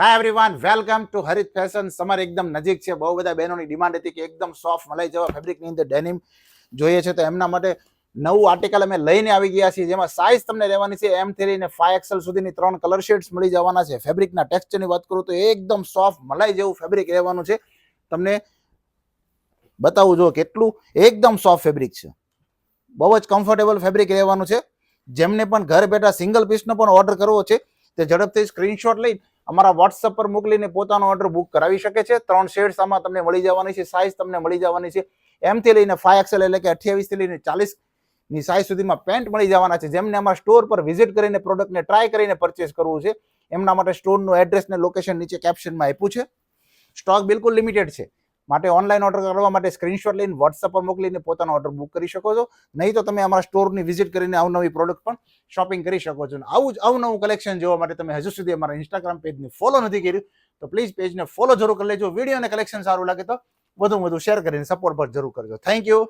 Hi everyone, welcome to Harit fashion. Summer એકદમ નજીક છે. બહુ બધા બહેનોની ડિમાન્ડ હતી કે એકદમ સોફ્ટ મલાઈ જેવા ફેબ્રિકની અંદર ડેનિમ જોઈએ છે, તો એમના માટે નવું આર્ટિકલ અમે લઈને આવી ગયા છીએ, જેમાં સાઇઝ તમને રહેવાની છે M3 લઈને 5XL સુધીની 3 કલર શેડ્સ મળી જવાના છે. ફેબ્રિકના ટેક્સચરની વાત કરું તો એકદમ સોફ્ટ મલાઈ જેવું ફેબ્રિક રહેવાનું છે. તમને બતાવું જો કેટલું એકદમ સોફ્ટ ફેબ્રિક છે. બહુ જ કમ્ફર્ટેબલ ફેબ્રિક રહેવાનું છે. જેમને પણ ઘર બેઠા સિંગલ પીસનો પણ ઓર્ડર કરવો છે તે ઝડપથી સ્ક્રીનશોટ લઈ અમારા વોટ્સઅપ પર મોકલીને પોતાનો ઓર્ડર બુક કરાવી શકે છે. 3 શેડ્સ આમાં તમને મળી જવાની છે. સાઇઝ તમને મળી જવાની છે M થી લઈને 5XL એટલે કે 28 થી લઈને 40 ની સાઇઝ સુધીમાં પેન્ટ મળી જવાના છે. જેમને અમારા સ્ટોર પર વિઝિટ કરીને પ્રોડક્ટને ટ્રાય કરીને પરચેસ કરવું છે એમના માટે સ્ટોરનું એડ્રેસ ને લોકેશન નીચે કેપ્શનમાં આપ્યું છે. સ્ટોક બિલકુલ લિમિટેડ છે, માટે ઓનલાઈન ઓર્ડર કરવા માટે સ્ક્રીનશોટ લઈને વોટ્સઅપ પર મોકલીને પોતાનો ઓર્ડર બુક કરી શકો છો. નહીં તો તમે અમારા સ્ટોરની વિઝિટ કરીને અવનવી પ્રોડક્ટ પણ શોપિંગ કરી શકો છો. આવું જ અવનવું કલેક્શન જોવા માટે તમે હજુ સુધી અમારા ઇન્સ્ટાગ્રામ પેજને ફોલો નથી કર્યું તો પ્લીઝ પેજને ફોલો જરૂર કરી લેજો. વિડીયો અને કલેક્શન સારું લાગે તો વધુ શેર કરીને સપોર્ટ પર જરૂર કરજો. Thank you.